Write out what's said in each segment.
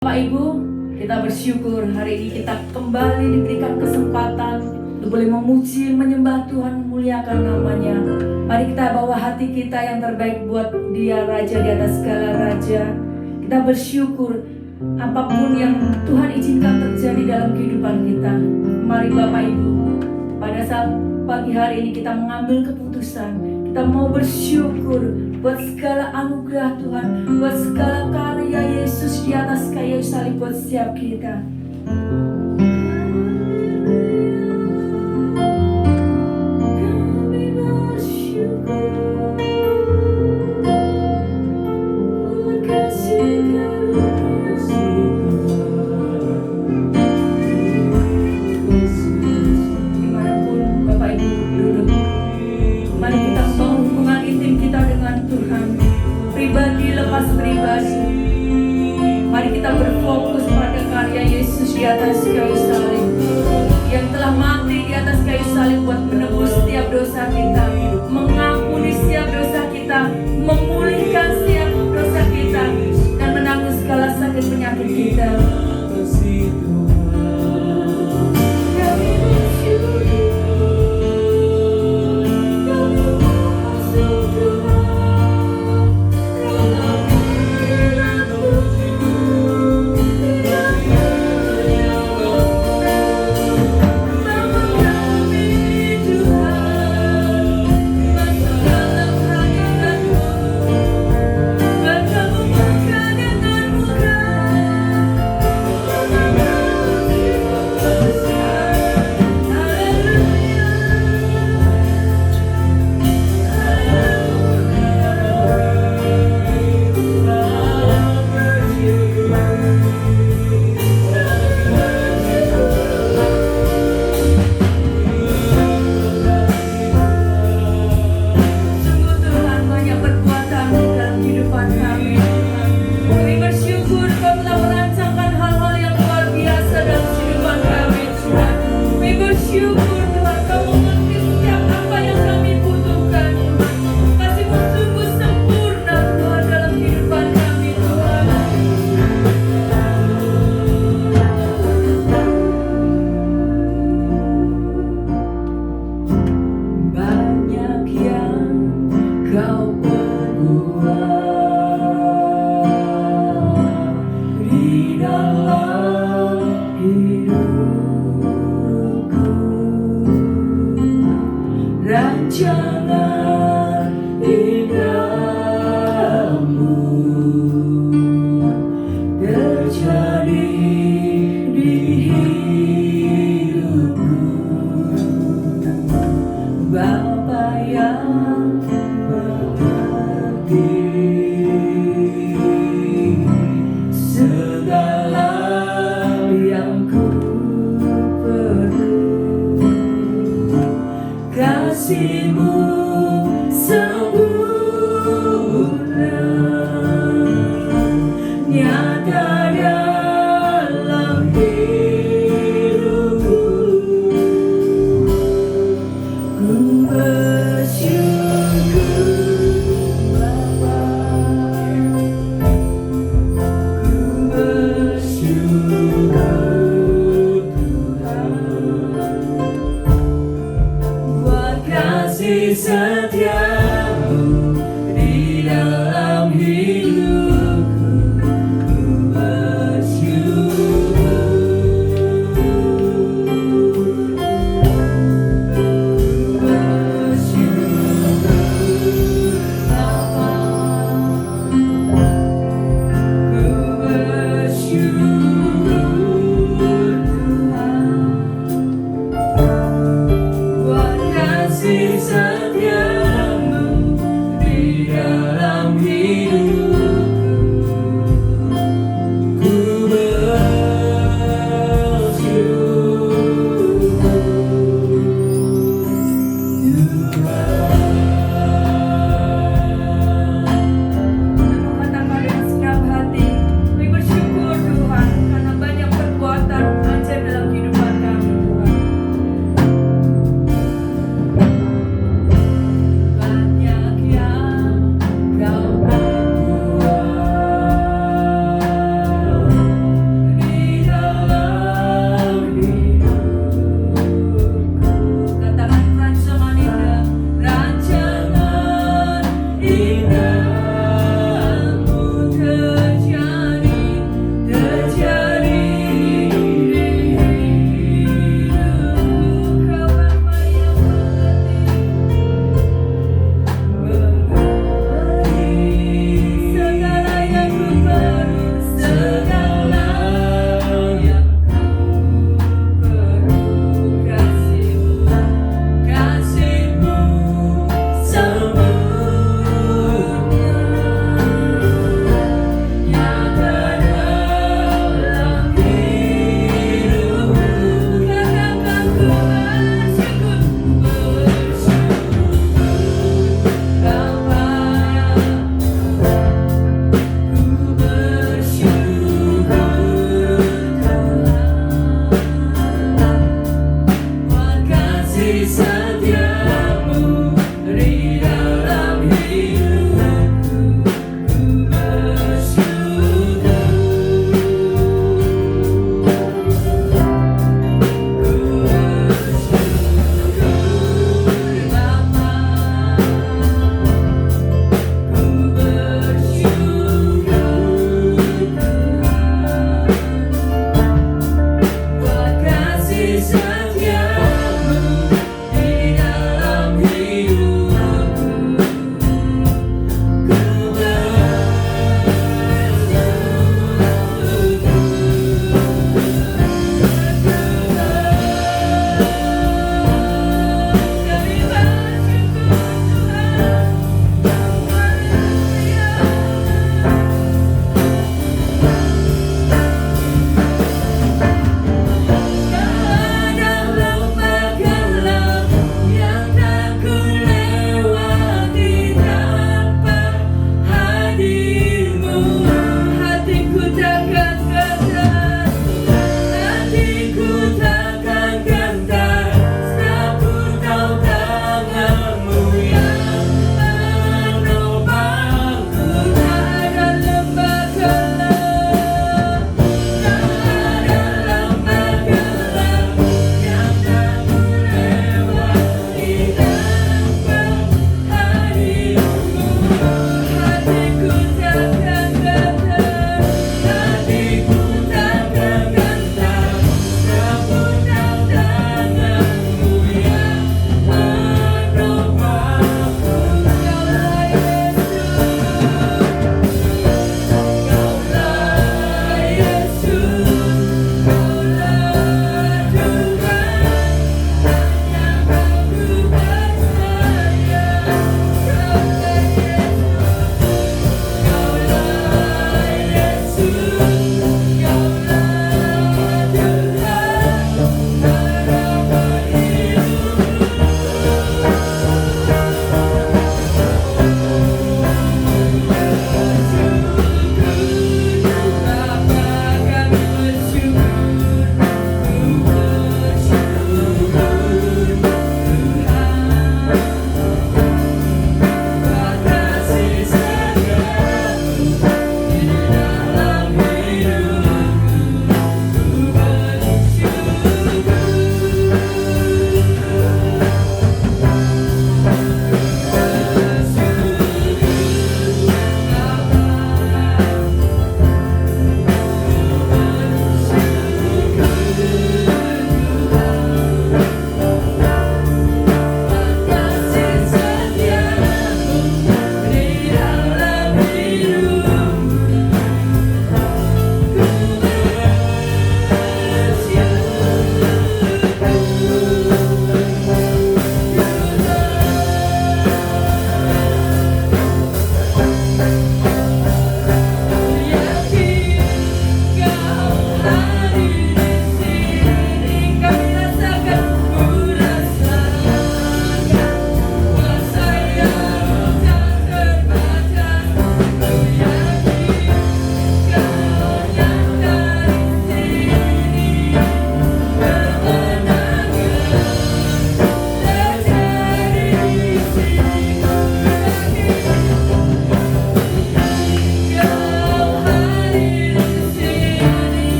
Bapak Ibu, kita bersyukur hari ini kita kembali diberikan kesempatan untuk boleh memuji, menyembah Tuhan, memuliakan namanya. Mari kita bawa hati kita yang terbaik buat Dia, Raja di atas segala raja. Kita bersyukur apapun yang Tuhan izinkan terjadi dalam kehidupan kita. Mari Bapak Ibu, pada saat pagi hari ini kita mengambil keputusan. Kita mau bersyukur buat segala anugerah Tuhan, buat segala karya Yesus di atas kayu salib buat setiap kita. Kami bersyukur buat kasih dimanapun Bapak Ibu duduk. Mari kita membangun hubungan intim kita dengan Tuhan, pribadi lepas pribadi. Mari kita berfokus pada karya Yesus di atas kayu salib, yang telah mati di atas kayu salib buat menebus setiap dosa kita, mengampuni setiap dosa kita, memulihkan setiap dosa kita, dan menanggung segala sakit penyakit kita.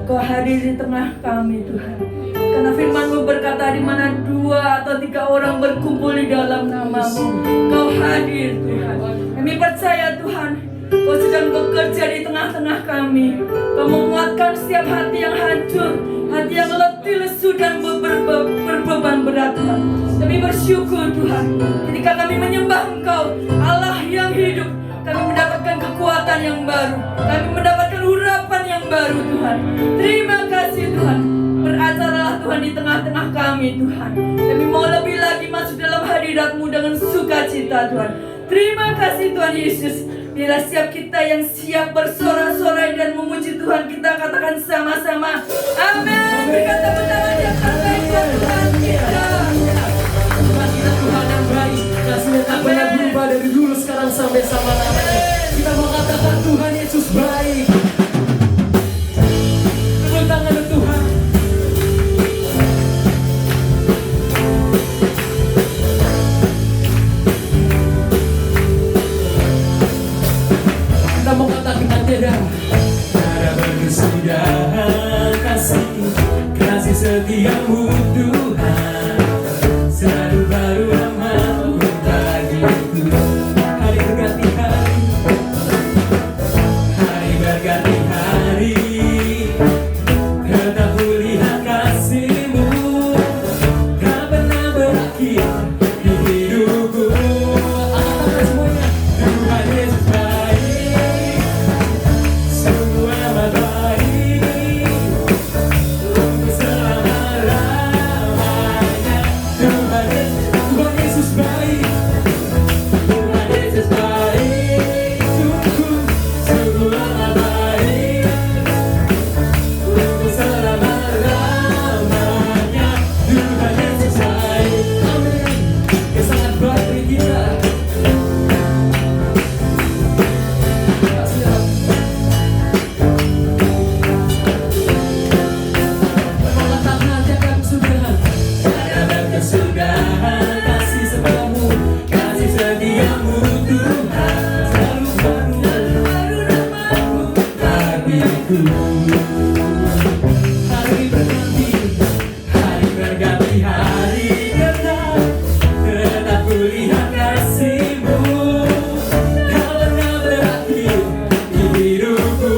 Kau hadir di tengah kami Tuhan. Karena firman-Mu berkata di mana 2 atau 3 orang berkumpul di dalam nama-Mu, Kau hadir Tuhan. Kami percaya Tuhan, Kau sedang bekerja di tengah-tengah kami. Kau menguatkan setiap hati yang hancur, hati yang letih, lesu dan berbeban berat Tuhan. Kami bersyukur Tuhan, ketika kami menyembah Engkau, Allah yang hidup, kami mendapatkan kekuatan yang baru, kami mendapatkan urapan yang baru Tuhan. Terima kasih Tuhan, beracaralah Tuhan di tengah-tengah kami Tuhan. Kami mau lebih lagi masuk dalam hadirat-Mu dengan sukacita Tuhan. Terima kasih Tuhan Yesus. Biarlah setiap kita yang siap bersorak-sorai dan memuji Tuhan, kita katakan sama-sama amin. Berikan tepuk tangan yang terbaik buat Tuhan kita. Tuhan kita Tuhan yang baik, kasih-Nya tak pernah berubah dari dulu sekarang sampai selama-lamanya. Kita mau katakan Tuhan Yesus baik. Tepuk tangan untuk Tuhan. Kita mau katakan tiada berkesudahan kasih setiamu Tuhan, selalu baru amat bagiku. Hari berganti hari, hari berganti hari, tetap kulihat kasih-Mu, tak pernah berakhir di hidupku. Angkat semuanya, Tuhan Yesus baik, sungguh amat baik, untuk selama-lamanya. Tuhan Yesus baik, Tuhan Yesus baik, sungguh amat baik, untuk selama-lamanya. Tuhan Yesus baik, amin. Dia sangat baik bagi kita. Kasih mengatakan tiada kesudahan, tiada berkesudahan kasih setiamu, kasih setiamu Tuhan, selalu baru namamu bagiku. Hari berganti hari, tetap kulihat kasih-Mu, tak pernah berakhir di hidupku.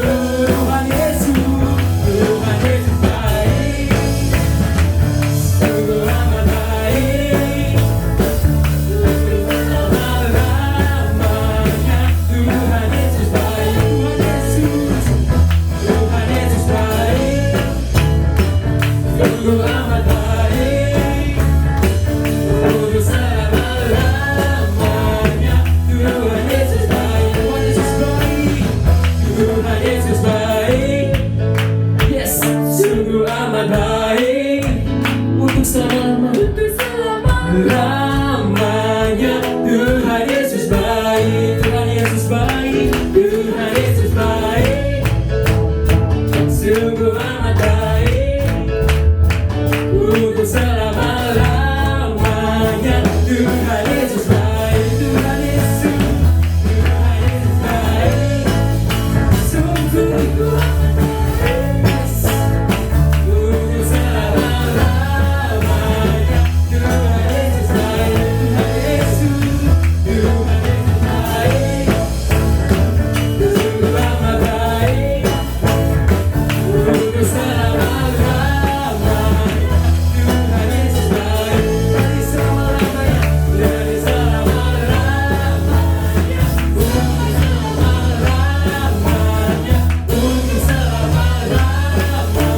Tuhan Yesus baik, sungguh amat baik, untuk selama-lamanya. Tuhan Yesus baik, Tuhan Yesus baik, sungguh amat baik, untuk selama-lamanya. Tuhan Yesus baik, Tuhan Yesus baik, Tuhan Yesus baik, yes, sungguh amat baik, untuk selama-lamanya. Tuhan Yesus baik, Tuhan Yesus baik, Tuhan Yesus baik, sungguh amat baik, untuk selama-lamanya. Tuhan Yesus baik, Tuhan Yesus baik, sungguh amat baik, yes, untuk selama-lamanya. Tuhan Yesus baik, Tuhan Yesus baik, sungguh amat baik, untuk selama-lamanya. Tuhan Yesus baik, dari selama-lamanya, dari selama-lamanya, untuk selama-lamanya, untuk selama-lamanya.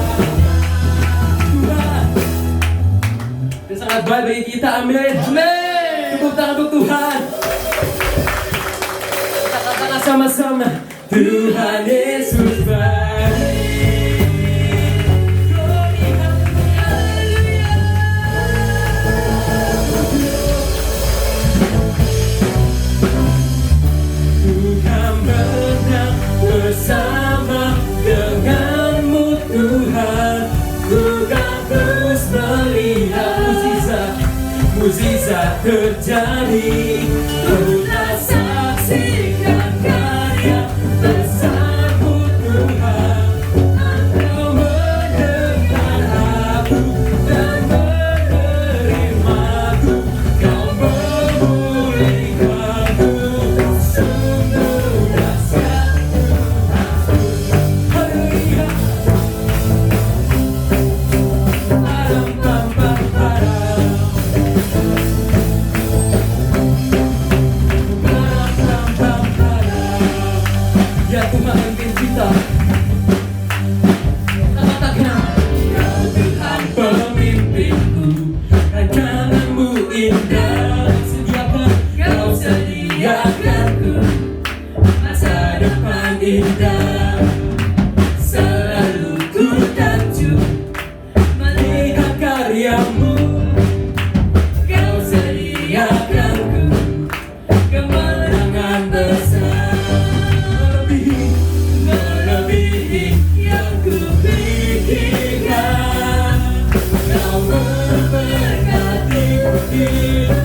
Tuhan, Dia sangat baik bagi kita, amin. Tepuk tangan untuk Tuhan. Kita katakan sama-sama, Tuhan Yesus baik. Tuhan pernah bersama denganmu Tuhan, bukan terus melihat mukjizat terjadi. Ku tak saksikan karya bersama indah, selalu ku takjub melihat karyamu. Kau sediakanku kemenangan besar, melebihi yang ku pikirkan. Kau memberkati hidupku.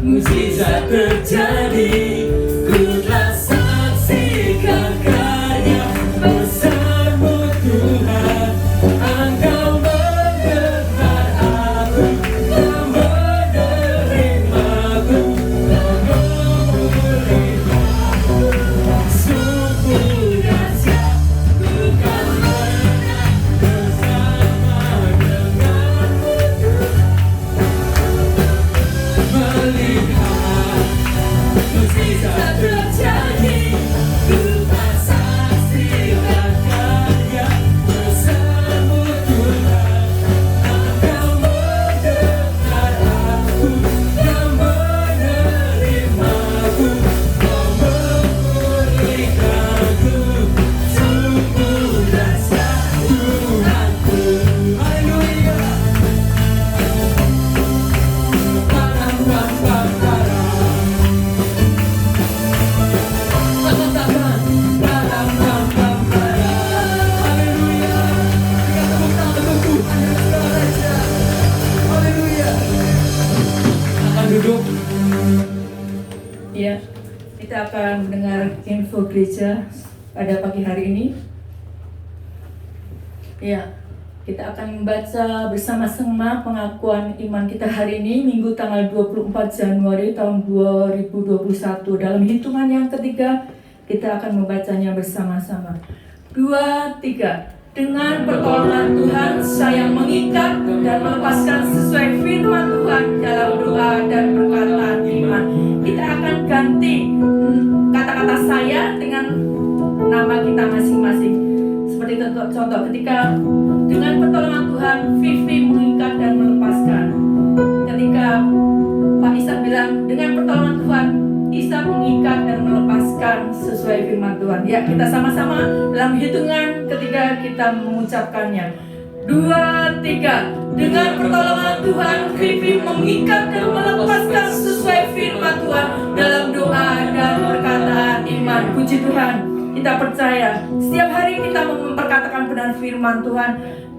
Mukjizat terjadi, ku telah saksikan karya besar-Mu Tuhan. Engkau mendengar aku, Kau menerimaku, Kau memberiku. Sungguh dahsyat, ku kan menang bersama denganmu Tuhan. Mukjizat terjadi, ku telah saksikan karya besar-Mu Tuhan. Engkau mendengar aku, Kau menerimaku, Kau memulihkanku. Sungguh dahsyat Tuhanku. Haleluya. Ya, kita akan mendengar info gereja pada pagi hari ini. Ya, kita akan membaca bersama-sama pengakuan iman kita hari ini, Minggu tanggal 24 Januari tahun 2021. Dalam hitungan yang ketiga, kita akan membacanya bersama-sama. 2, 3. Dengan pertolongan Tuhan, saya mengikat dan melepaskan sesuai firman Tuhan dalam doa dan perkataan iman. Kita akan ganti kata-kata saya dengan nama kita masing-masing. Seperti contoh ketika dengan pertolongan Tuhan, Vivi mengikat dan melepaskan. Ketika Pak Ishak bilang dengan pertolongan Tuhan, Ishak mengikat dan melepaskan sesuai firman Tuhan. Ya, kita sama-sama dalam hitungan ketika kita mengucapkannya. 2, 3. Dengan pertolongan Tuhan, Vivi mengikat dan melepaskan sesuai firman Tuhan dalam doa dan perkataan iman. Puji Tuhan, kita percaya setiap hari kita memperkatakan benar firman Tuhan,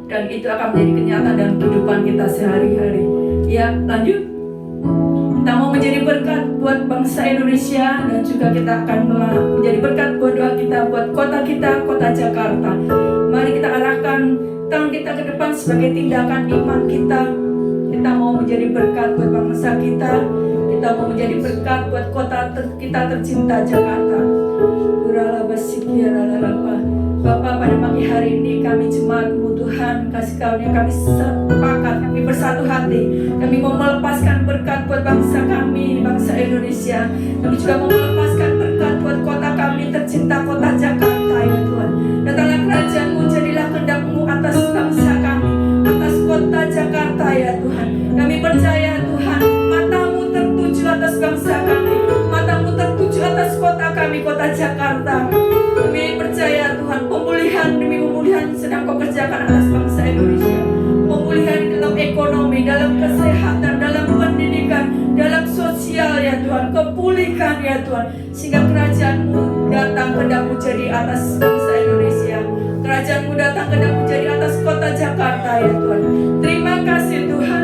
dan itu akan menjadi kenyataan dalam kehidupan kita sehari-hari. Ya, lanjut. Kita mau menjadi berkat buat bangsa Indonesia, dan juga kita akan menjadi berkat buat doa kita buat kota kita, kota Jakarta. Mari kita arahkan tangan kita ke depan sebagai tindakan iman kita. Kita mau menjadi berkat buat bangsa kita. Kita mau menjadi berkat buat kota kita tercinta Jakarta. Bapak, pada pagi hari ini kami jemaat-Mu Tuhan, kasih karunia kami sepakat, kami bersatu hati. Kami mau melepaskan berkat buat bangsa kami, bangsa Indonesia. Kami juga mau melepaskan berkat buat kota kami tercinta, kota Jakarta, ya Tuhan. Datanglah kerajaan-Mu, jadilah kehendak-Mu atas bangsa kami, atas kota Jakarta, ya Tuhan. Kami percaya Tuhan, mata-Mu tertuju atas bangsa kami, mata-Mu tertuju atas kota kami, kota Jakarta. Kami kerjakan atas bangsa Indonesia. Pemulihan dalam ekonomi, dalam kesehatan, dalam pendidikan, dalam sosial ya Tuhan. Kepulihkan ya Tuhan, sehingga kerajaan-Mu datang hendak menjadi atas bangsa Indonesia. Kerajaan-Mu datang hendak menjadi atas kota Jakarta ya Tuhan. Terima kasih Tuhan.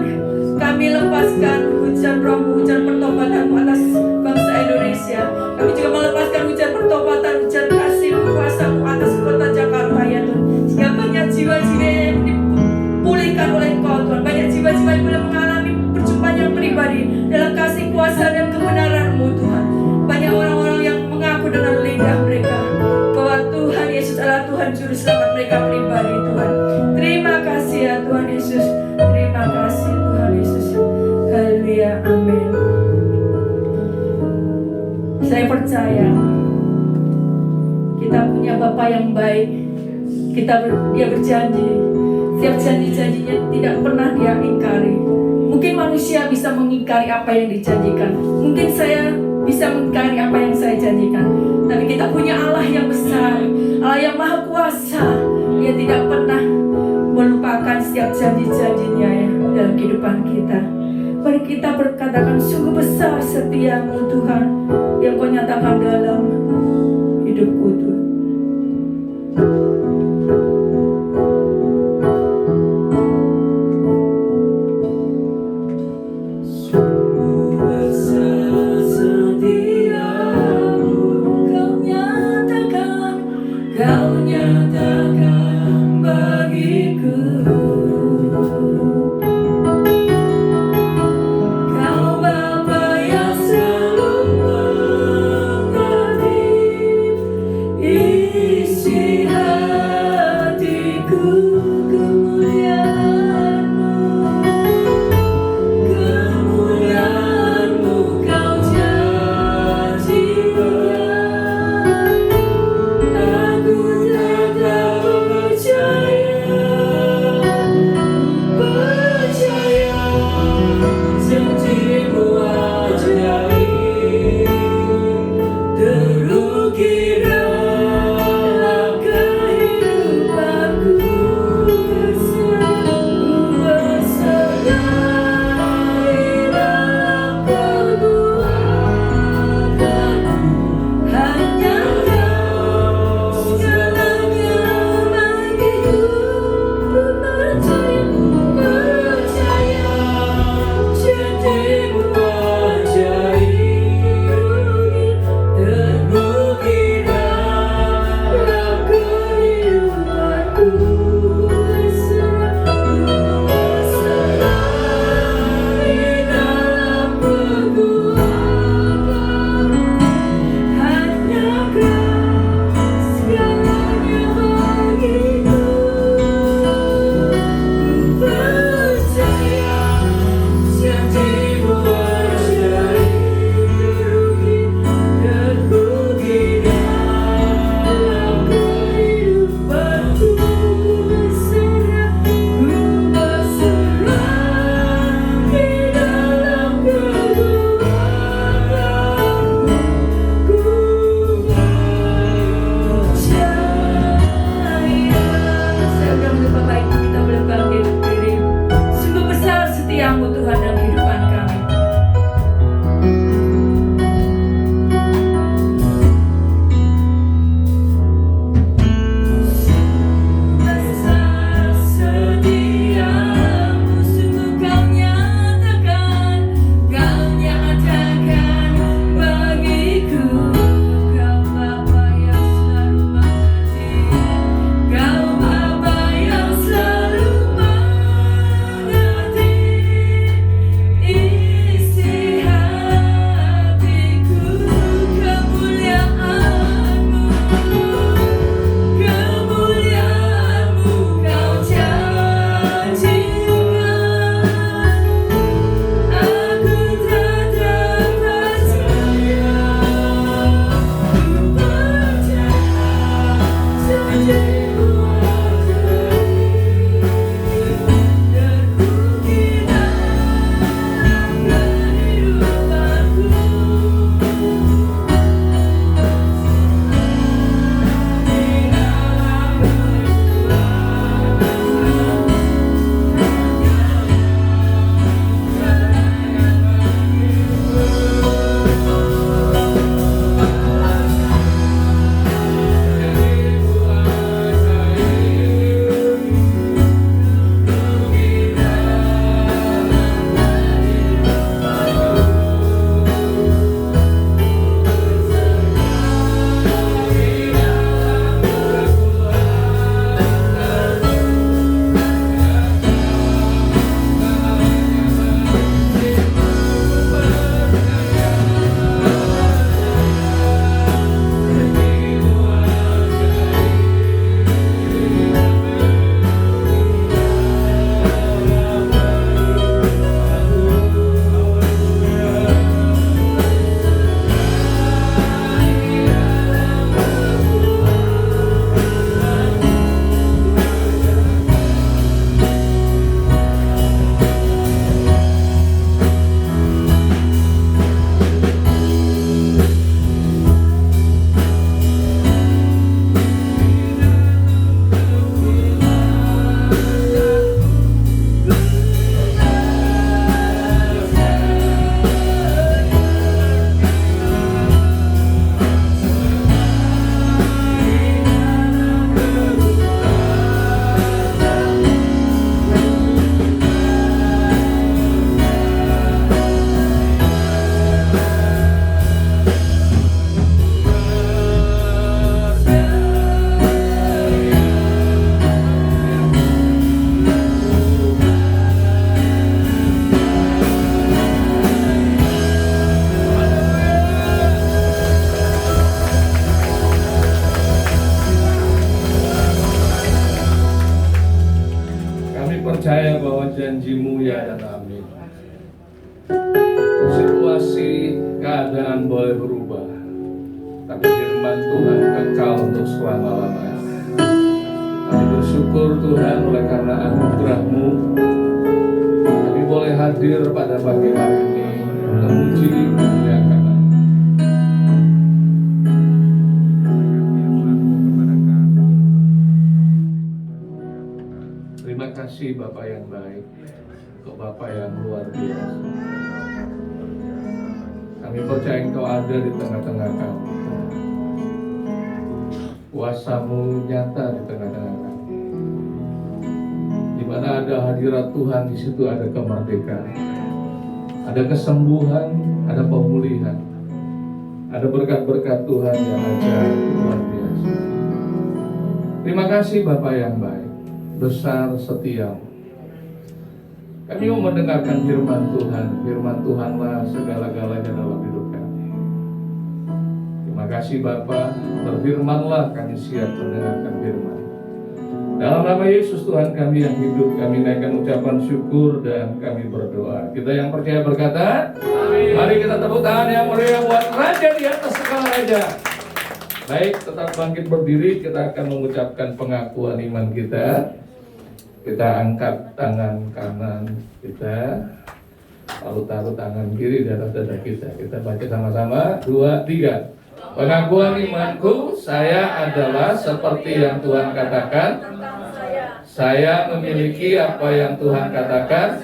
Kami lepaskan hujan roh-Mu, hujan pertobatan-Mu atas bangsa Indonesia. Kami juga melepaskan hujan pertobatan, hujan kasih-Mu, kuasa-Mu atas kota Jakarta ya Tuhan. Sehingga banyak jiwa-jiwa yang dipulihkan oleh Engkau Tuhan. Banyak jiwa-jiwa yang boleh mengalami perjumpaan yang pribadi dalam kasih kuasa dan kebenaran-Mu Tuhan. Banyak orang-orang yang mengaku dengan lidah mereka bahwa Tuhan Yesus adalah Tuhan Juru Selamat mereka pribadi Tuhan. Terima kasih ya Tuhan Yesus. Terima kasih Tuhan Yesus. Haleluya, amin. Saya percaya kita punya Bapa yang baik. Dia berjanji, setiap janji-janjinya tidak pernah Dia ingkari. Mungkin manusia bisa mengingkari apa yang dijanjikan. Mungkin saya bisa mengingkari apa yang saya janjikan. Tapi kita punya Allah yang besar, Allah yang maha kuasa. Dia tidak pernah melupakan setiap janji-janjinya ya dalam kehidupan kita. Mari kita berkatakan, sungguh besar setia-Mu Tuhan yang Kau nyatakan dalam hidupku Tuhan. Kau nyatakan bagiku, Kau Bapa yang selalu janji-Mu ya dan amin. Situasi keadaan boleh berubah, tapi firman Tuhan kekal untuk selama-lamanya. Kami bersyukur Tuhan oleh karena anugerah-Mu, kami boleh hadir pada pagi hari ini memuji memuliakan. Terima kasih Bapak yang baik, untuk Bapak yang luar biasa. Kami percaya Engkau ada di tengah-tengah kami. Kuasa-Mu nyata di tengah-tengah kami. Di mana ada hadirat Tuhan, di situ ada kemerdekaan, ada kesembuhan, ada pemulihan, ada berkat-berkat Tuhan yang ajaib luar biasa. Terima kasih Bapak yang baik, besar setia-Mu. Kami mau mendengarkan firman Tuhan. Firman Tuhanlah segala-galanya dalam hidup kami. Terima kasih Bapa, berfirmanlah, kami siap mendengarkan firman. Dalam nama Yesus Tuhan kami yang hidup, kami naikkan ucapan syukur dan kami berdoa. Kita yang percaya berkata, amin. Mari kita tepuk tangan yang meriah buat Raja di atas segala raja. Baik, tetap bangkit berdiri, kita akan mengucapkan pengakuan iman kita. Kita angkat tangan kanan kita, lalu taruh tangan kiri di atas dada kita. Kita baca sama-sama, 2, 3. Pengakuan imanku, saya adalah seperti yang Tuhan katakan. Saya memiliki apa yang Tuhan katakan.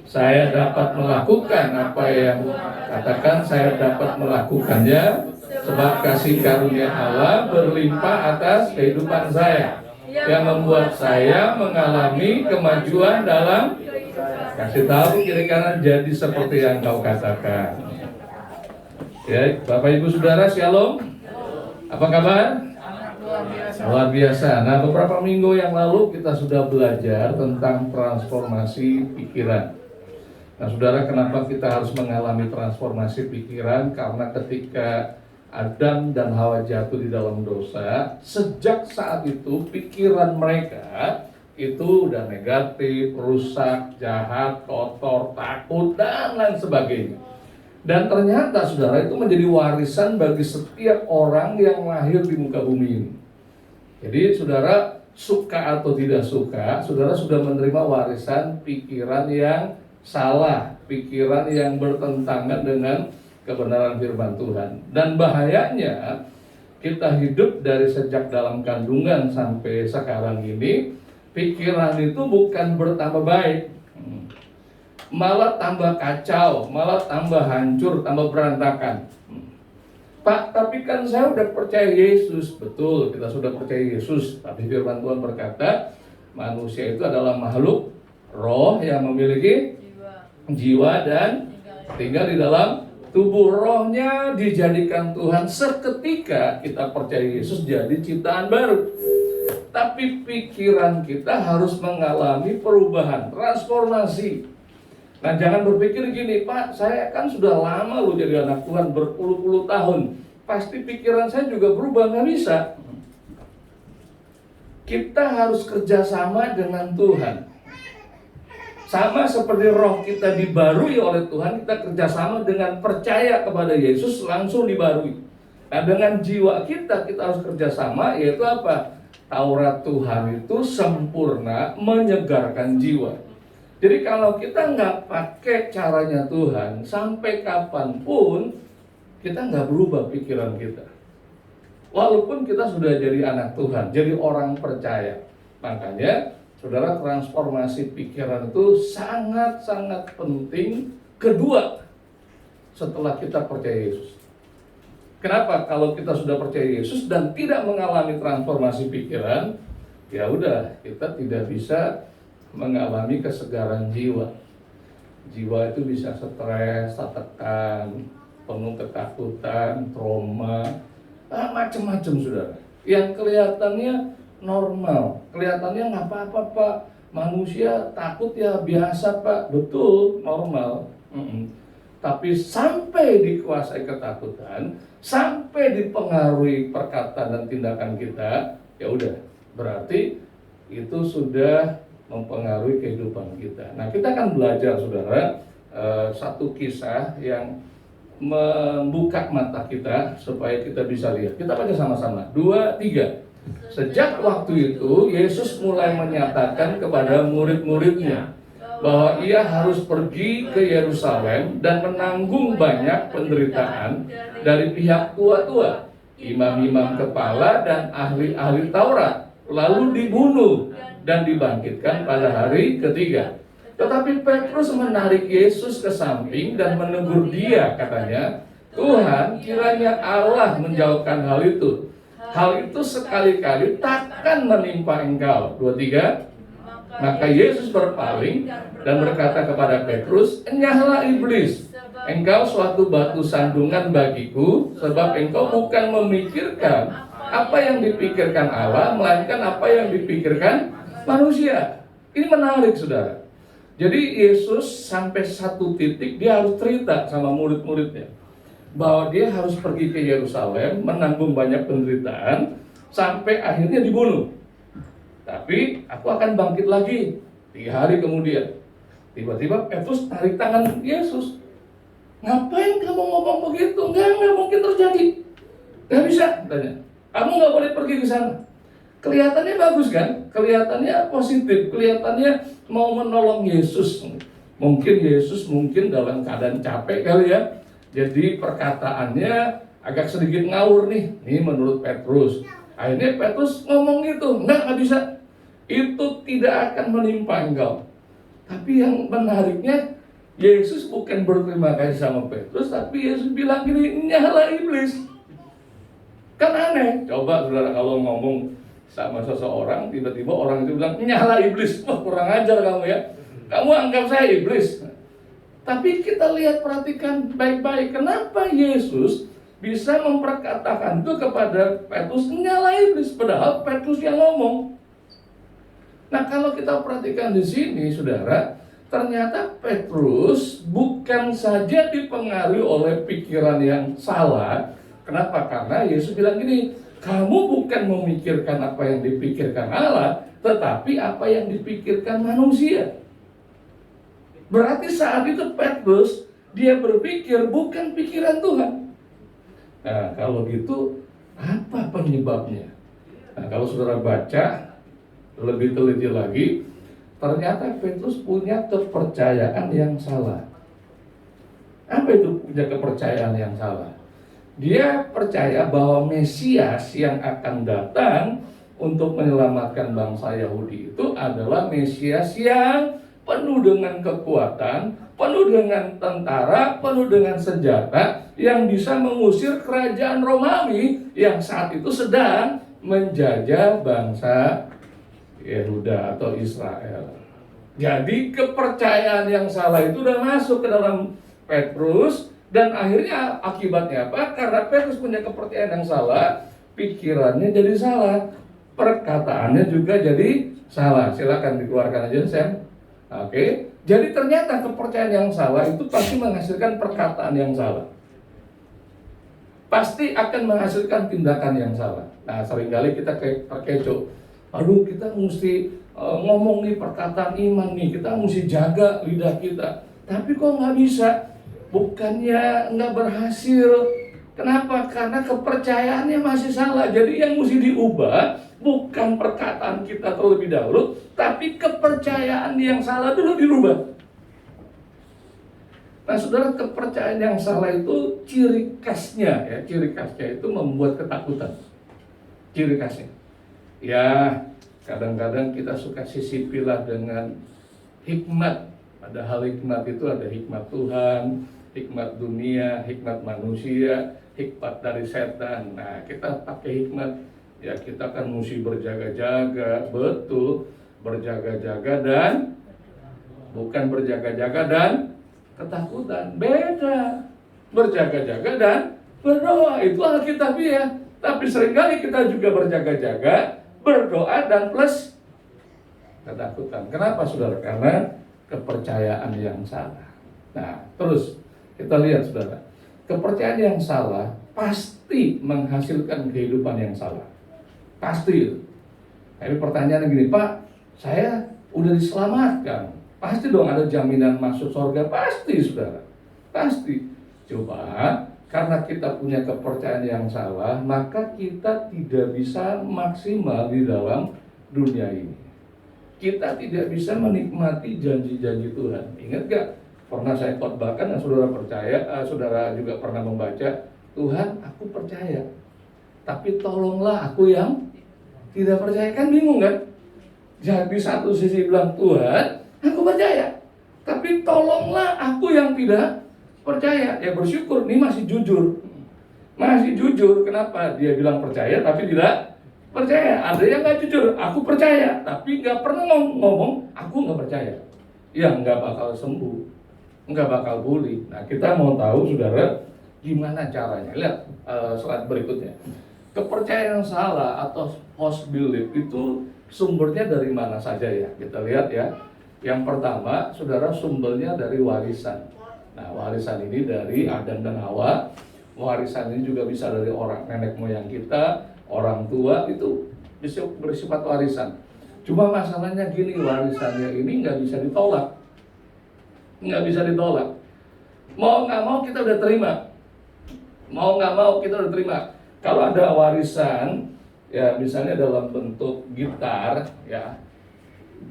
Saya dapat melakukan apa yang katakan. Saya dapat melakukannya, sebab kasih karunia Allah berlimpah atas kehidupan saya, yang membuat saya mengalami kemajuan dalam kasih tahu kiri kanan jadi seperti yang Kau katakan. Ya, Bapak Ibu Saudara, Shalom. Apa kabar? Luar biasa. Nah, beberapa minggu yang lalu kita sudah belajar tentang transformasi pikiran. Nah, Saudara, kenapa kita harus mengalami transformasi pikiran? Karena ketika Adam dan Hawa jatuh di dalam dosa, sejak saat itu pikiran mereka itu udah negatif, rusak, jahat, kotor, takut, dan lain sebagainya. Dan ternyata Saudara, itu menjadi warisan bagi setiap orang yang lahir di muka bumi ini. Jadi Saudara, suka atau tidak suka, Saudara sudah menerima warisan pikiran yang salah, pikiran yang bertentangan dengan kebenaran firman Tuhan. Dan bahayanya kita hidup dari sejak dalam kandungan sampai sekarang ini, pikiran itu bukan bertambah baik, malah tambah kacau, malah tambah hancur, tambah berantakan. Pak, tapi kan saya udah percaya Yesus. Betul, kita sudah percaya Yesus, tapi firman Tuhan berkata manusia itu adalah makhluk roh yang memiliki jiwa dan tinggal di dalam tubuh. Rohnya dijadikan Tuhan seketika kita percaya Yesus jadi ciptaan baru. Tapi pikiran kita harus mengalami perubahan, transformasi. Nah, jangan berpikir gini, Pak, saya kan sudah lama loh jadi anak Tuhan, berpuluh-puluh tahun, pasti pikiran saya juga berubah. Nggak bisa. Kita harus kerjasama dengan Tuhan. Sama seperti roh kita dibarui oleh Tuhan, kita kerjasama dengan percaya kepada Yesus, langsung dibarui. Nah, dengan jiwa kita harus kerjasama, yaitu apa? Taurat Tuhan itu sempurna, menyegarkan jiwa. Jadi kalau kita nggak pakai caranya Tuhan, sampai kapanpun kita nggak berubah pikiran kita. Walaupun kita sudah jadi anak Tuhan, jadi orang percaya. Makanya Saudara, transformasi pikiran itu sangat-sangat penting. Kedua, setelah kita percaya Yesus. Kenapa? Kalau kita sudah percaya Yesus dan tidak mengalami transformasi pikiran, ya udah, kita tidak bisa mengalami kesegaran jiwa. Jiwa itu bisa stres, tertekan, penuh ketakutan, trauma, macam-macam Saudara. Yang kelihatannya normal, kelihatannya nggak apa-apa Pak, manusia takut ya biasa Pak, betul, normal. Tapi sampai dikuasai ketakutan, sampai dipengaruhi perkataan dan tindakan kita, ya udah, berarti itu sudah mempengaruhi kehidupan kita. Nah, kita akan belajar, saudara, satu kisah yang membuka mata kita supaya kita bisa lihat. Kita baca sama-sama. 2, 3. Sejak waktu itu, Yesus mulai menyatakan kepada murid-muridnya bahwa ia harus pergi ke Yerusalem dan menanggung banyak penderitaan dari pihak tua-tua, imam-imam kepala dan ahli-ahli Taurat, lalu dibunuh dan dibangkitkan pada hari ketiga. Tetapi Petrus menarik Yesus ke samping dan menegur dia, katanya, "Tuhan, kiranya Allah menjauhkan hal itu. Hal itu sekali-kali takkan menimpa engkau." 2, 3. Maka Yesus berpaling dan berkata kepada Petrus, "Enyahlah iblis, engkau suatu batu sandungan bagiku, sebab engkau bukan memikirkan apa yang dipikirkan Allah, melainkan apa yang dipikirkan manusia." Ini menarik, saudara. Jadi Yesus sampai satu titik dia harus cerita sama murid-muridnya bahwa dia harus pergi ke Yerusalem, menanggung banyak penderitaan, sampai akhirnya dibunuh. Tapi aku akan bangkit lagi 3 hari kemudian. Tiba-tiba Petrus tarik tangan Yesus. "Ngapain kamu ngomong begitu? Enggak mungkin terjadi. Gak bisa," katanya. "Kamu gak boleh pergi ke sana." Kelihatannya bagus kan? Kelihatannya positif, kelihatannya mau menolong Yesus. Mungkin Yesus dalam keadaan capek kali ya. Jadi perkataannya agak sedikit ngawur nih. Ini menurut Petrus. Akhirnya Petrus ngomong gitu, enggak bisa. Itu tidak akan menimpa engkau. Tapi yang menariknya, Yesus bukan berterima kasih sama Petrus, tapi Yesus bilang gini, "Nyala iblis." Kan aneh. Coba saudara kalau ngomong sama seseorang, tiba-tiba orang itu bilang, "Nyala iblis." Wah, kurang ajar kamu ya. Kamu anggap saya iblis. Tapi kita lihat, perhatikan baik-baik. Kenapa Yesus bisa memperkatakan itu kepada Petrus, "Nyala iblis," padahal Petrus yang ngomong. Nah, kalau kita perhatikan di sini, saudara, ternyata Petrus bukan saja dipengaruhi oleh pikiran yang salah. Kenapa? Karena Yesus bilang gini, "Kamu bukan memikirkan apa yang dipikirkan Allah, tetapi apa yang dipikirkan manusia." Berarti saat itu Petrus, dia berpikir bukan pikiran Tuhan. Nah, kalau gitu, apa penyebabnya? Nah, kalau saudara baca lebih teliti lagi, ternyata Petrus punya kepercayaan yang salah. Apa itu punya kepercayaan yang salah? Dia percaya bahwa Mesias yang akan datang untuk menyelamatkan bangsa Yahudi itu adalah Mesias yang penuh dengan kekuatan, penuh dengan tentara, penuh dengan senjata, yang bisa mengusir kerajaan Romawi yang saat itu sedang menjajah bangsa Yehuda atau Israel. Jadi kepercayaan yang salah itu udah masuk ke dalam Petrus, dan akhirnya akibatnya apa? Karena Petrus punya kepercayaan yang salah, pikirannya jadi salah, perkataannya juga jadi salah. Silakan dikeluarkan aja, Sam. Oke. Jadi ternyata kepercayaan yang salah itu pasti menghasilkan perkataan yang salah. Pasti akan menghasilkan tindakan yang salah. Nah, seringkali kita terkecoh. Aduh, kita mesti ngomong nih perkataan iman nih, kita mesti jaga lidah kita. Tapi kok nggak bisa? Bukannya nggak berhasil. Kenapa? Karena kepercayaannya masih salah. Jadi yang mesti diubah bukan perkataan kita terlebih dahulu, tapi kepercayaan yang salah dulu dirubah. Nah, saudara, kepercayaan yang salah itu ciri khasnya itu membuat ketakutan. Ciri khasnya. Ya, kadang-kadang kita suka sisipilah dengan hikmat. Padahal hikmat itu ada hikmat Tuhan, hikmat dunia, hikmat manusia, hikmat dari setan. Nah, kita pakai hikmat, ya kita kan mesti berjaga-jaga, betul, berjaga-jaga dan bukan berjaga-jaga dan ketakutan, beda. Berjaga-jaga dan berdoa, itu alkitabiah. Tapi seringkali kita juga berjaga-jaga, berdoa dan plus ketakutan. Kenapa, saudara? Karena kepercayaan yang salah. Nah, terus kita lihat, saudara, kepercayaan yang salah pasti menghasilkan kehidupan yang salah. Pasti itu. Tapi pertanyaannya gini, Pak, saya udah diselamatkan. Pasti dong ada jaminan masuk surga, pasti saudara. Pasti. Coba, karena kita punya kepercayaan yang salah, maka kita tidak bisa maksimal di dalam dunia ini. Kita tidak bisa menikmati janji-janji Tuhan. Ingat gak? Pernah saya khotbahkan dan saudara percaya, saudara juga pernah membaca, Tuhan aku percaya, tapi tolonglah aku yang tidak percaya. Kan bingung kan? Jadi satu sisi bilang, Tuhan aku percaya, tapi tolonglah aku yang tidak percaya. Ya bersyukur, ini masih jujur. Masih jujur, kenapa? Dia bilang percaya tapi tidak percaya. Ada yang gak jujur, aku percaya, tapi gak pernah ngomong, aku gak percaya. Ya gak bakal sembuh, gak bakal pulih. Nah kita mau tahu saudara, gimana caranya? Lihat slide berikutnya. Kepercayaan yang salah atau false belief itu sumbernya dari mana saja ya? Kita lihat ya. Yang pertama, saudara, sumbernya dari warisan. Nah, warisan ini dari Adam dan Hawa. Warisan ini juga bisa dari orang nenek moyang kita, orang tua, itu bisa bersifat warisan. Cuma masalahnya gini, warisannya ini nggak bisa ditolak. Nggak bisa ditolak. Mau nggak mau kita udah terima. Mau nggak mau kita udah terima. Kalau ada warisan, ya misalnya dalam bentuk gitar, ya,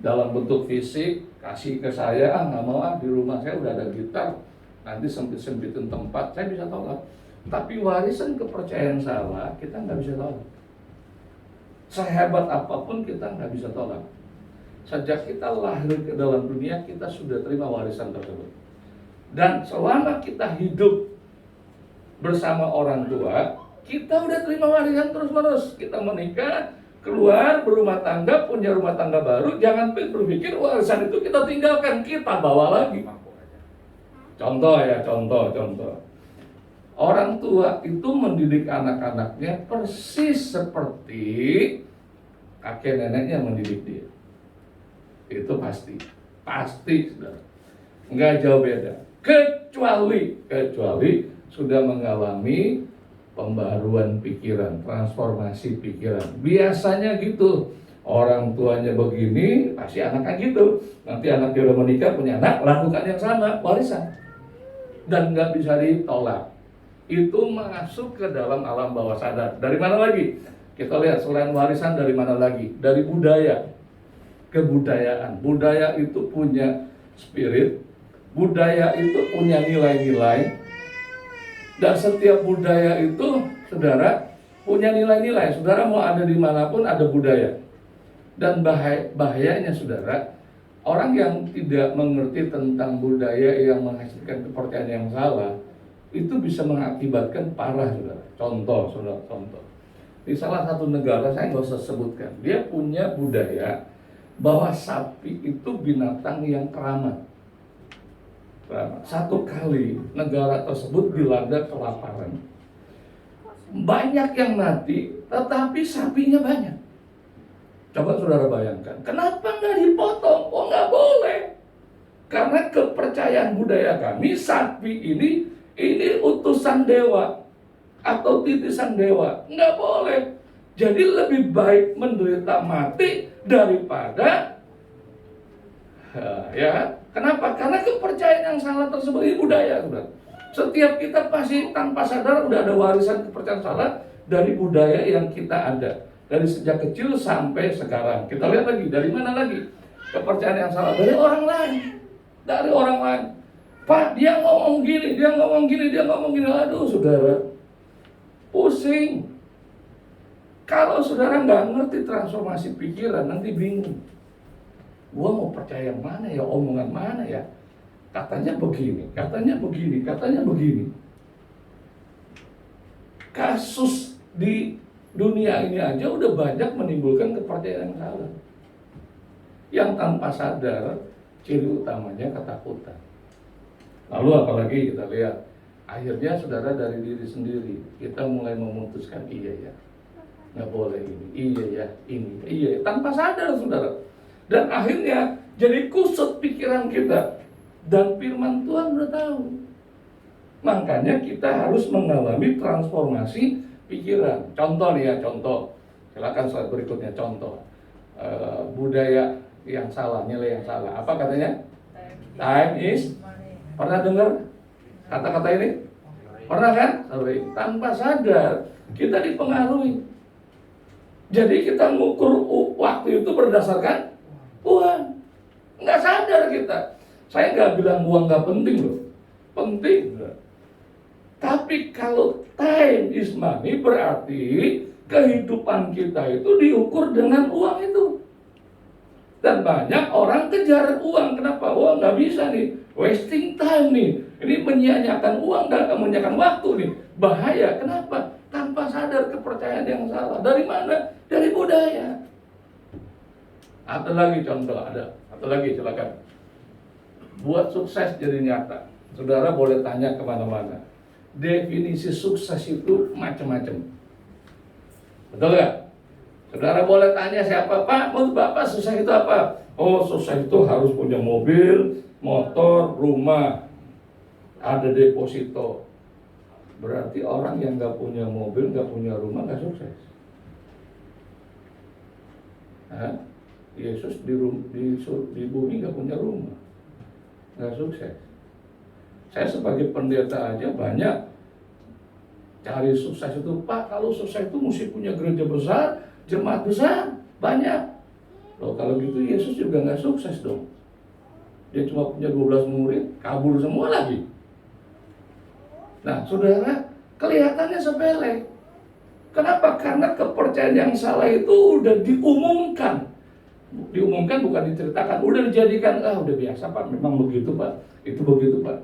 dalam bentuk fisik, kasih ke saya, nggak mau di rumah saya udah ada gitar, nanti sempit-sempitin tempat, saya bisa tolak. Tapi warisan kepercayaan salah, kita nggak bisa tolak. Sehebat apapun kita nggak bisa tolak. Sejak kita lahir ke dalam dunia, kita sudah terima warisan tersebut. Dan selama kita hidup bersama orang tua, kita udah terima warisan terus-menerus. Kita menikah, keluar, berumah tangga, punya rumah tangga baru, jangan berpikir warisan itu kita tinggalkan, kita bawa lagi. Contoh ya, contoh. Orang tua itu mendidik anak-anaknya persis seperti kakek neneknya mendidik dia. Itu pasti, saudara. Nggak jauh beda. Kecuali sudah mengalami pembaruan pikiran, transformasi pikiran. Biasanya gitu. Orang tuanya begini, pasti anaknya gitu. Nanti anaknya udah menikah, punya anak, lakukan yang sama, warisan. Dan nggak bisa ditolak. Itu masuk ke dalam alam bawah sadar. Dari mana lagi? Kita lihat selain warisan dari mana lagi? Dari budaya. Kebudayaan. Budaya itu punya spirit. Budaya itu punya nilai-nilai. Dan setiap budaya itu, saudara, punya nilai-nilai. Saudara mau ada dimanapun ada budaya. Dan bahayanya, saudara, orang yang tidak mengerti tentang budaya yang menghasilkan kepercayaan yang salah, itu bisa mengakibatkan parah, saudara. Contoh. Di salah satu negara, saya nggak usah sebutkan, dia punya budaya bahwa sapi itu binatang yang keramat. Satu kali negara tersebut dilanda kelaparan, banyak yang mati, tetapi sapinya banyak. Coba saudara bayangkan, kenapa nggak dipotong? Oh nggak boleh, karena kepercayaan budaya kami, sapi ini utusan dewa atau titisan dewa, nggak boleh. Jadi lebih baik menderita mati daripada ya. Kenapa? Karena kepercayaan yang salah tersebut ini budaya, saudara. Setiap kita pasti tanpa sadar udah ada warisan kepercayaan salah dari budaya yang kita ada dari sejak kecil sampai sekarang. Kita lihat lagi, dari mana lagi kepercayaan yang salah? Dari orang lain. Pak, dia ngomong gini. Aduh, saudara, pusing. Kalau saudara nggak ngerti transformasi pikiran, nanti bingung. Gua mau percaya yang mana ya, omongan mana ya? Katanya begini. Kasus di dunia ini aja udah banyak menimbulkan kepercayaan yang salah. Yang tanpa sadar, ciri utamanya ketakutan. Lalu apalagi kita lihat, akhirnya saudara dari diri sendiri, kita mulai memutuskan iya ya, nggak boleh ini, iya ya, ini, iya ya, tanpa sadar saudara. Dan akhirnya jadi kusut pikiran kita. Dan firman Tuhan udah tahu. Makanya kita harus mengalami transformasi pikiran. Contoh nih ya, contoh. Silakan slide berikutnya, contoh. Budaya yang salah, nilai yang salah. Apa katanya? Time is. Pernah dengar kata-kata ini? Pernah kan? Sering. Tanpa sadar kita dipengaruhi. Jadi kita ngukur waktu itu berdasarkan uang. Nggak sadar kita. Saya nggak bilang uang nggak penting loh. Penting. Tapi kalau time is money, berarti kehidupan kita itu diukur dengan uang itu. Dan banyak orang kejar uang. Kenapa? Wah, nggak bisa nih, wasting time nih. Ini menyia-nyiakan uang dan menyia-nyiakan waktu nih. Bahaya. Kenapa? Tanpa sadar kepercayaan yang salah. Dari mana? Dari budaya. Ada lagi contoh, ada. Atau lagi, silakan. Buat sukses jadi nyata. Saudara boleh tanya kemana-mana. Definisi sukses itu macam-macam. Betul nggak? Saudara boleh tanya siapa, Pak, menurut Bapak sukses itu apa? Oh, sukses itu harus punya mobil, motor, rumah, ada deposito. Berarti orang yang nggak punya mobil, nggak punya rumah, nggak sukses. Nah, Yesus di bumi nggak punya rumah, nggak sukses. Saya sebagai pendeta aja banyak cari sukses itu, Pak, kalau sukses itu mesti punya gereja besar, jemaat besar, banyak. Loh, kalau gitu Yesus juga nggak sukses dong. Dia cuma punya 12 murid, kabur semua lagi. Nah, saudara, kelihatannya sepele. Kenapa? Karena kepercayaan yang salah itu udah diumumkan. Diumumkan bukan diceritakan, udah dijadikan, udah biasa Pak, memang begitu Pak, itu begitu Pak.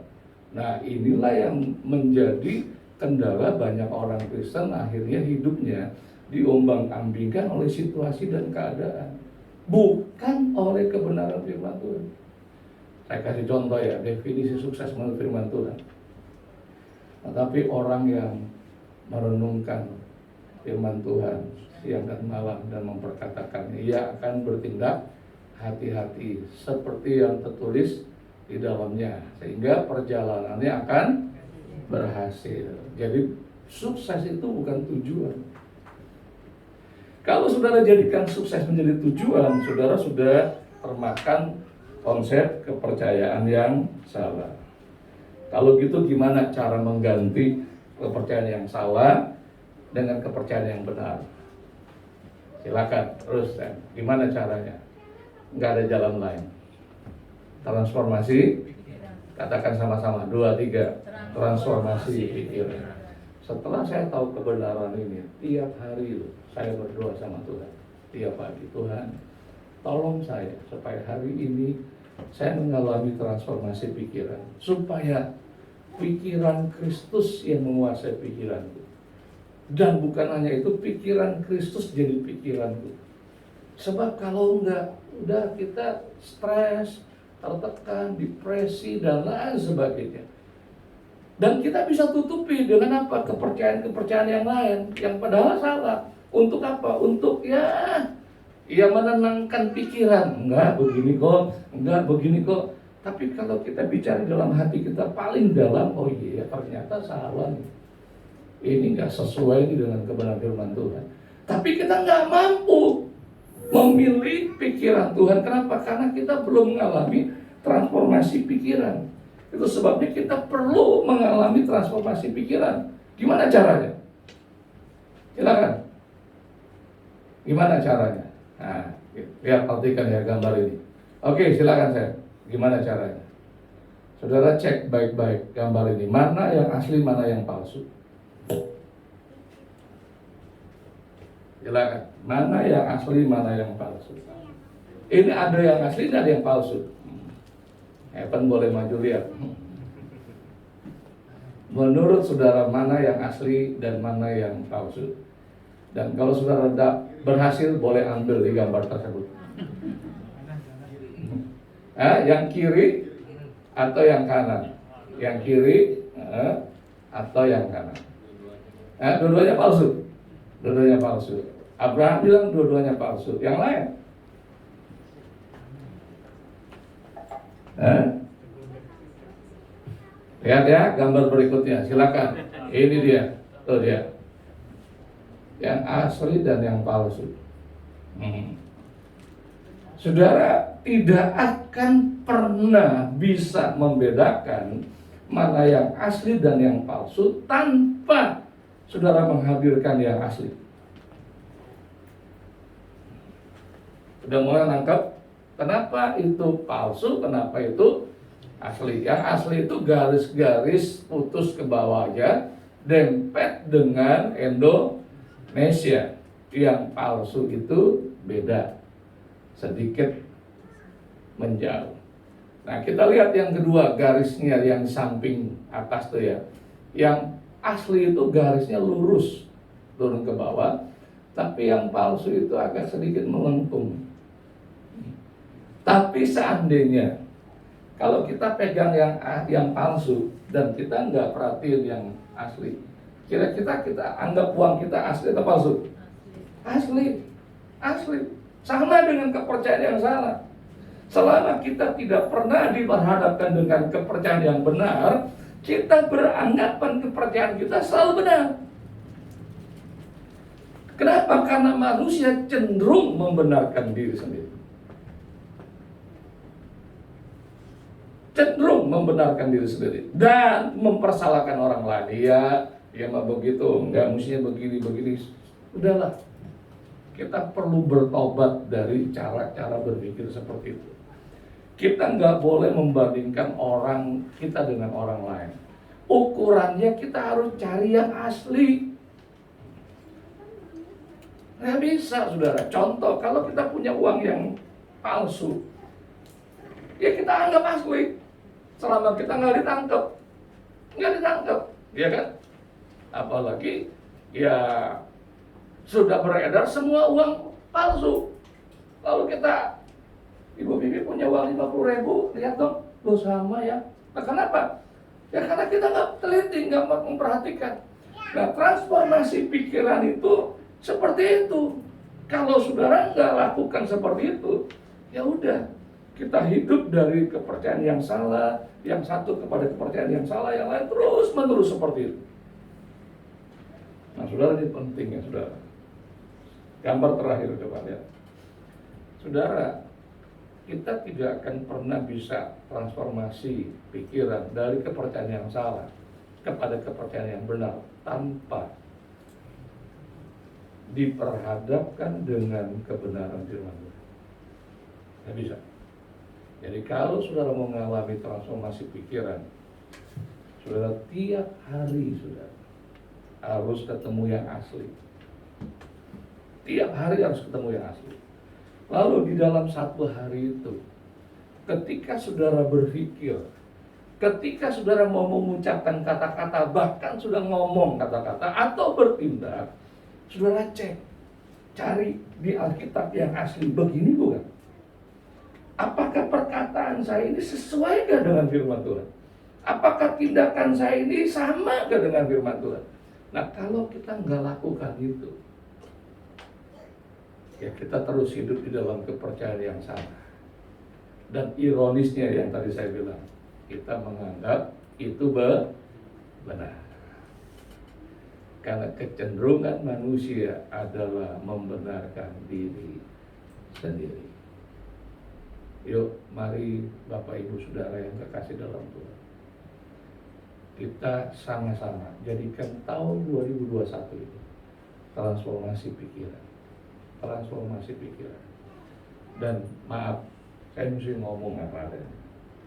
Nah, inilah yang menjadi kendala banyak orang Kristen, akhirnya hidupnya diombang-ambingkan oleh situasi dan keadaan, bukan oleh kebenaran firman Tuhan. Saya kasih contoh ya, definisi sukses menurut firman Tuhan. Tetapi orang yang merenungkan firman Tuhan siang dan malam dan memperkatakannya, ia akan bertindak hati-hati seperti yang tertulis di dalamnya, sehingga perjalanannya akan berhasil. Jadi sukses itu bukan tujuan. Kalau saudara jadikan sukses menjadi tujuan, saudara sudah termakan konsep kepercayaan yang salah. Kalau gitu gimana cara mengganti kepercayaan yang salah dengan kepercayaan yang benar? Silakan terus, gimana caranya? Nggak ada jalan lain. Transformasi, katakan sama-sama, 2, 3, transformasi pikiran. Setelah saya tahu kebenaran ini, tiap hari saya berdoa sama Tuhan. Tiap pagi, Tuhan, tolong saya supaya hari ini saya mengalami transformasi pikiran, supaya pikiran Kristus yang menguasai pikiranku. Dan bukan hanya itu, pikiran Kristus jadi pikiranku. Sebab kalau enggak, udah kita stres, tertekan, depresi, dan lain sebagainya. Dan kita bisa tutupi dengan apa? Kepercayaan-kepercayaan yang lain, yang padahal salah. Untuk apa? Untuk ya menenangkan pikiran. Enggak begini kok, enggak begini kok. Tapi kalau kita bicara dalam hati kita paling dalam, oh iya ternyata salah nih. Ini nggak sesuai dengan kebenaran firman Tuhan. Tapi kita nggak mampu memilih pikiran Tuhan. Kenapa? Karena kita belum mengalami transformasi pikiran. Itu sebabnya kita perlu mengalami transformasi pikiran. Gimana caranya? Silakan. Gimana caranya? Nah, lihat, perhatikan ya gambar ini. Oke, silakan saya. Gimana caranya? Saudara cek baik-baik gambar ini. Mana yang asli, mana yang palsu? Silakan. Mana yang asli, mana yang palsu? Ini ada yang asli, ada yang palsu. Evan boleh maju lihat. Menurut saudara mana yang asli dan mana yang palsu? Dan kalau saudara berhasil, boleh ambil di gambar tersebut. Yang kiri atau yang kanan? Yang kiri atau yang kanan? Dua-duanya palsu. Dua-duanya palsu. Abraham bilang dua-duanya palsu. Yang lain? Lihat ya gambar berikutnya. Silakan. Ini dia. Tuh dia. Yang asli dan yang palsu. Saudara tidak akan pernah bisa membedakan mana yang asli dan yang palsu tanpa saudara menghadirkan yang asli. Sudah mulai nangkap kenapa itu palsu, kenapa itu asli. Yang asli itu garis-garis putus ke bawah aja, dempet dengan Indonesia. Yang palsu itu beda, sedikit menjauh. Nah, kita lihat yang kedua, garisnya yang samping atas tuh ya. Yang asli itu garisnya lurus turun ke bawah, tapi yang palsu itu agak sedikit melengkung. Tapi seandainya kalau kita pegang yang palsu dan kita nggak perhatiin yang asli, kira-kira kita anggap uang kita asli atau palsu? Asli, asli. Sama dengan kepercayaan yang salah. Selama kita tidak pernah diperhadapkan dengan kepercayaan yang benar, kita beranggapan kepercayaan kita selalu benar. Kenapa? Karena manusia cenderung membenarkan diri sendiri. Cenderung membenarkan diri sendiri dan mempersalahkan orang lain. Ya mah begitu, enggak mestinya begini. Udahlah, kita perlu bertobat dari cara-cara berpikir seperti itu. Kita nggak boleh membandingkan orang kita dengan orang lain. Ukurannya kita harus cari yang asli. Nggak bisa, saudara. Contoh, kalau kita punya uang yang palsu, ya kita anggap asli. Selama kita nggak ditangkap, ya kan? Apalagi ya sudah beredar semua uang palsu. Lalu kita, Ibu Bibi punya uang 50.000, lihat dong, lo sama ya. Nah, kenapa? Ya karena kita nggak teliti, nggak memperhatikan. Nah, transformasi pikiran itu seperti itu. Kalau saudara nggak lakukan seperti itu, ya udah, kita hidup dari kepercayaan yang salah, yang satu kepada kepercayaan yang salah, yang lain terus menerus seperti itu. Nah, saudara, ini penting ya, saudara. Gambar terakhir coba lihat. Saudara, kita tidak akan pernah bisa transformasi pikiran dari kepercayaan yang salah kepada kepercayaan yang benar tanpa diperhadapkan dengan kebenaran firman Tuhan. Tidak bisa. Jadi kalau saudara mau mengalami transformasi pikiran, saudara tiap hari saudara harus ketemu yang asli. Tiap hari harus ketemu yang asli. Lalu di dalam satu hari itu, ketika saudara berpikir, ketika saudara mau mengucapkan kata-kata, bahkan sudah ngomong kata-kata atau bertindak, saudara cek, cari di Alkitab yang asli begini bukan? Apakah perkataan saya ini sesuai gak dengan firman Tuhan? Apakah tindakan saya ini sama gak dengan firman Tuhan? Nah, kalau kita nggak lakukan itu, ya kita terus hidup di dalam kepercayaan yang salah. Dan ironisnya yang tadi saya bilang, kita menganggap itu benar. Karena kecenderungan manusia adalah membenarkan diri sendiri. Yuk, mari Bapak Ibu Saudara yang kekasih dalam Tuhan, kita sama-sama jadikan tahun 2021 ini transformasi pikiran. Transformasi pikiran. Dan maaf, saya mesti ngomong apa adanya.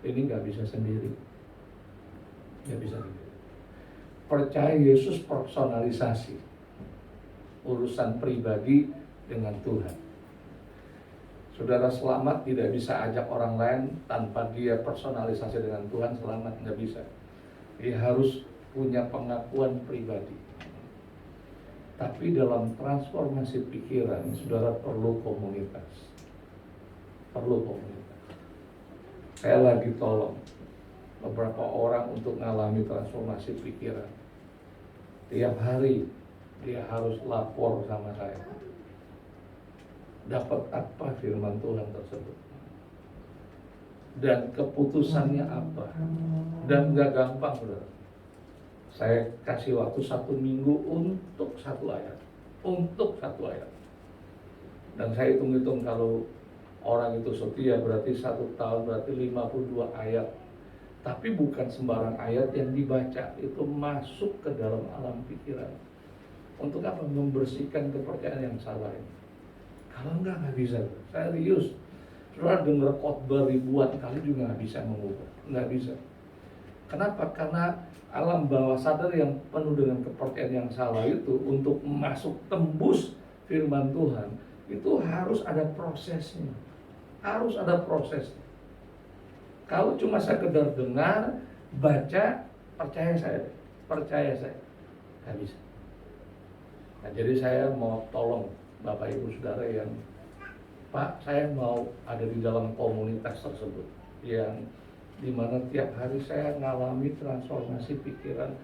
Ini nggak bisa sendiri. Nggak bisa sendiri. Percaya Yesus personalisasi. Urusan pribadi dengan Tuhan. Saudara selamat tidak bisa ajak orang lain tanpa dia personalisasi dengan Tuhan, selamat nggak bisa. Dia harus punya pengakuan pribadi. Tapi dalam transformasi pikiran, saudara perlu komunitas. Perlu komunitas. Saya lagi tolong beberapa orang untuk mengalami transformasi pikiran. Tiap hari dia harus lapor sama saya. Dapat apa firman Tuhan tersebut? Dan keputusannya apa? Dan gak gampang, saudara. Saya kasih waktu 1 minggu untuk 1 ayat. Untuk 1 ayat. Dan saya hitung-hitung kalau orang itu setia berarti 1 tahun berarti 52 ayat. Tapi bukan sembarang ayat yang dibaca, itu masuk ke dalam alam pikiran. Untuk apa? Membersihkan kepercayaan yang salah ini. Kalau enggak bisa. Serius. Saudara dengar khotbah ribuan kali juga nggak bisa mengubah. Nggak bisa. Kenapa? Karena alam bawah sadar yang penuh dengan kepercayaan yang salah itu untuk masuk tembus firman Tuhan itu harus ada prosesnya. Harus ada proses. Kalau cuma sekedar dengar, baca, percaya saya, nggak bisa. Nah, jadi saya mau tolong Bapak Ibu Saudara yang, Pak, saya mau ada di dalam komunitas tersebut yang dimana tiap hari saya ngalami transformasi pikiran.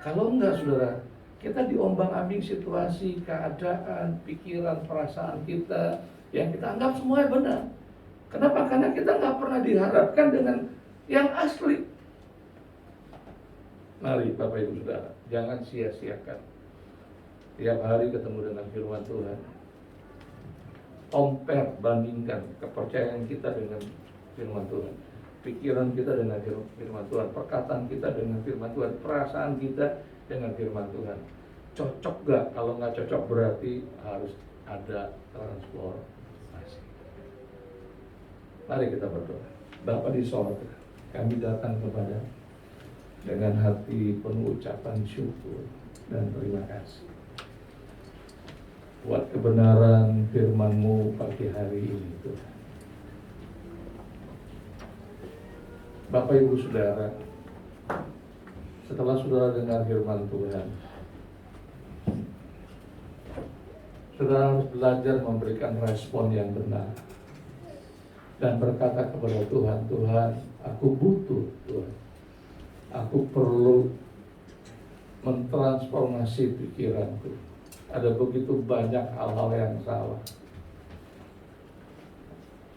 Kalau enggak, saudara, kita diombang-ambing situasi, keadaan, pikiran, perasaan kita yang kita anggap semuanya benar. Kenapa? Karena kita nggak pernah diharapkan dengan yang asli. Mari Bapak Ibu Saudara, jangan sia-siakan tiap hari ketemu dengan firman Tuhan. Compare, bandingkan kepercayaan kita dengan firman Tuhan, pikiran kita dengan firman Tuhan, perkataan kita dengan firman Tuhan, perasaan kita dengan firman Tuhan. Cocok gak? Kalau nggak cocok berarti harus ada transformasi. Mari kita berdoa. Bapa di sorga, kami datang kepada dengan hati penuh ucapan syukur dan terima kasih buat kebenaran firman-Mu pagi hari ini, Tuhan. Bapak Ibu Saudara, setelah saudara dengar firman Tuhan, saudara harus belajar memberikan respon yang benar dan berkata kepada Tuhan, Tuhan, aku butuh, Tuhan. Aku perlu mentransformasi pikiranku. Ada begitu banyak hal-hal yang salah.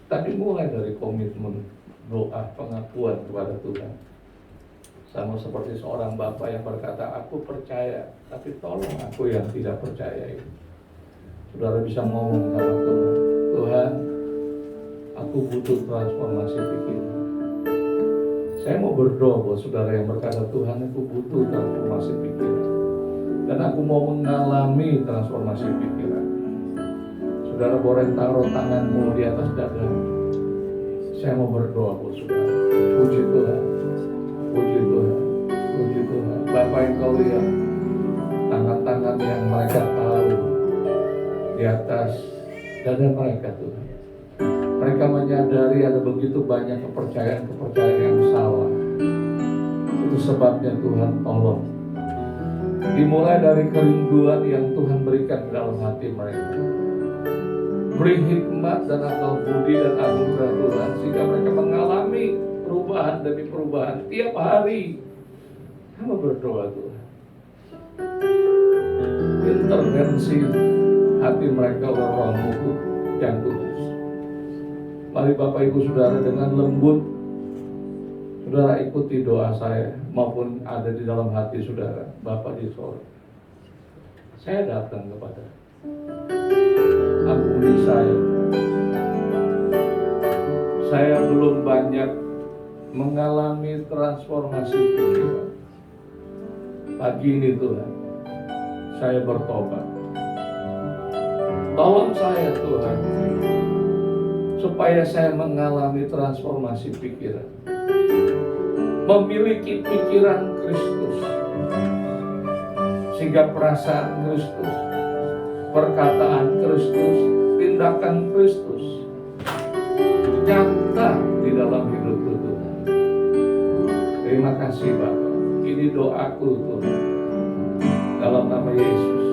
Tapi mulai dari komitmen, doa, pengakuan kepada Tuhan. Sama seperti seorang bapak yang berkata, aku percaya, tapi tolong aku yang tidak percaya ini. Saudara bisa ngomong sama Tuhan, Tuhan, aku butuh transformasi pikiran. Saya mau berdoa buat saudara yang berkata, Tuhan, aku butuh transformasi pikiran. Dan aku mau mengalami transformasi pikiran. Saudara boleh taruh tanganmu di atas dada. Saya mau berdoa buat saudara. Puji Tuhan, puji Tuhan, puji Tuhan. Bapak yang kau lihat, tangan-tangan yang mereka tahu di atas dada mereka, Tuhan. Mereka menyadari ada begitu banyak kepercayaan yang salah. Itu sebabnya Tuhan tolong. Dimulai dari kerinduan yang Tuhan berikan ke dalam hati mereka. Beri hikmat dan akal budi dan anugerah Tuhan sehingga mereka mengalami perubahan demi perubahan tiap hari. Kami berdoa Tuhan, intervensi hati mereka oleh Roh-Mu yang kudus. Mari Bapak Ibu Saudara dengan lembut saudara ikuti doa saya maupun ada di dalam hati saudara. Bapa di sorga, saya datang kepada ampuni saya. Saya belum banyak mengalami transformasi pikiran. Pagi ini Tuhan, saya bertobat. Tolong saya Tuhan, supaya saya mengalami transformasi pikiran. Memiliki pikiran Kristus, sehingga perasaan Kristus, perkataan Kristus, tindakan Kristus nyata di dalam hidupku Tuhan. Terima kasih Bapa. Ini doaku Tuhan, dalam nama Yesus.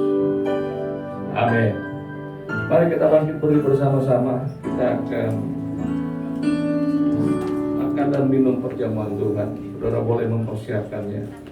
Amin. Mari kita bangkit berdiri bersama-sama. Kita akan makan dan minum perjamuan Tuhan. Saudara boleh mempersiapkannya.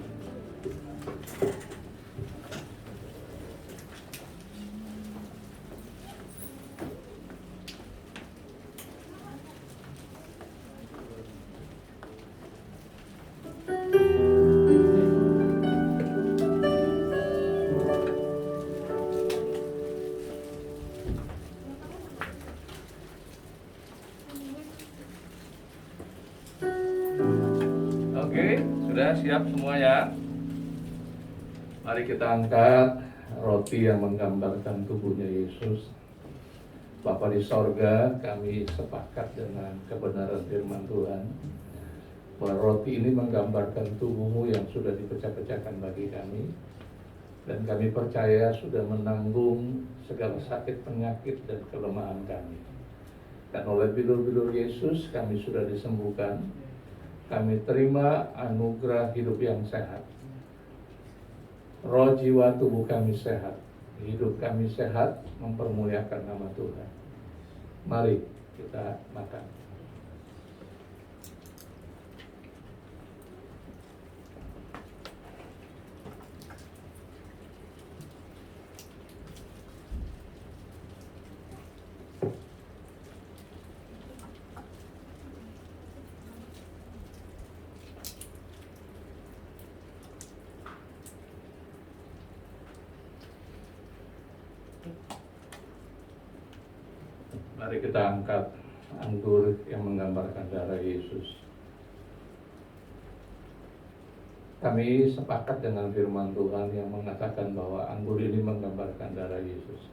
siap semua ya. Mari kita angkat roti yang menggambarkan tubuhnya Yesus. Bapa di sorga, kami sepakat dengan kebenaran firman Tuhan bahwa roti ini menggambarkan tubuhmu yang sudah dipecah-pecahkan bagi kami, dan kami percaya sudah menanggung segala sakit, penyakit, dan kelemahan kami. Dan oleh bilur-bilur Yesus kami sudah disembuhkan. Kami terima anugerah hidup yang sehat. Roh, jiwa, tubuh kami sehat. Hidup kami sehat, mempermuliakan nama Tuhan. Mari kita makan. Mari kita angkat anggur yang menggambarkan darah Yesus. Kami sepakat dengan firman Tuhan yang mengatakan bahwa anggur ini menggambarkan darah Yesus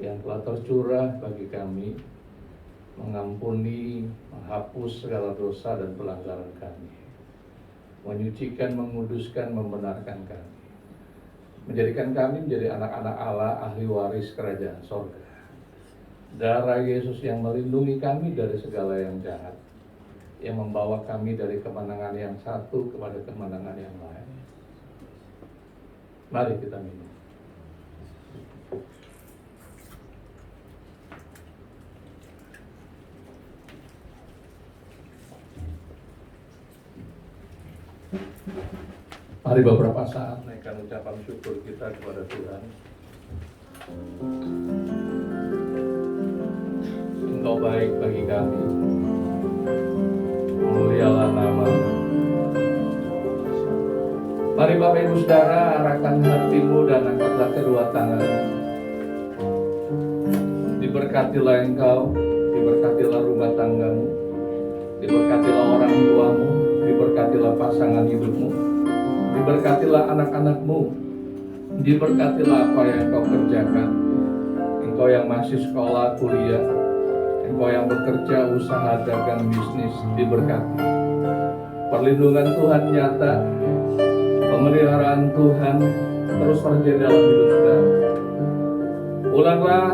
yang telah tercurah bagi kami, mengampuni, menghapus segala dosa dan pelanggaran kami, menyucikan, menguduskan, membenarkan kami, menjadikan kami menjadi anak-anak Allah, ahli waris kerajaan sorga. Darah Yesus yang melindungi kami dari segala yang jahat, yang membawa kami dari kemenangan yang satu kepada kemenangan yang lain. Mari kita minum. Mari beberapa saat naikkan ucapan syukur kita kepada Tuhan. Engkau baik bagi kami, mulialah nama-Mu. Mari Bapak Ibu Saudara, arahkan hatimu dan angkatlah kedua tanganmu. Diberkatilah engkau, diberkatilah rumah tanggamu, diberkatilah orang tuamu, diberkatilah pasangan hidupmu, diberkatilah anak-anakmu, diberkatilah apa yang engkau kerjakan. Engkau yang masih sekolah, kuliah, engkau yang bekerja, usaha, dagang, bisnis, diberkati. Perlindungan Tuhan nyata, pemeliharaan Tuhan terus terjadi dalam hidup saudara. Pulanglah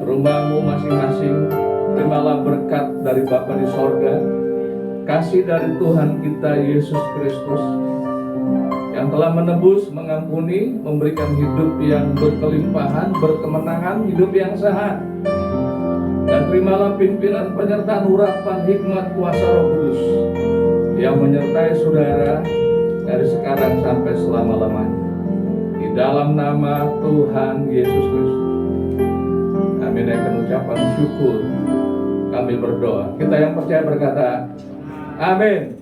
ke rumahmu masing-masing, terimalah berkat dari Bapa di sorga, kasih dari Tuhan kita Yesus Kristus yang telah menebus, mengampuni, memberikan hidup yang berkelimpahan, berkemenangan, hidup yang sehat. Dan terimalah pimpinan, penyertaan, urapan, hikmat, kuasa Roh Kudus yang menyertai saudara dari sekarang sampai selama-lamanya. Di dalam nama Tuhan Yesus Kristus kami naikkan ucapan syukur, kami berdoa. Kita yang percaya berkata, amin.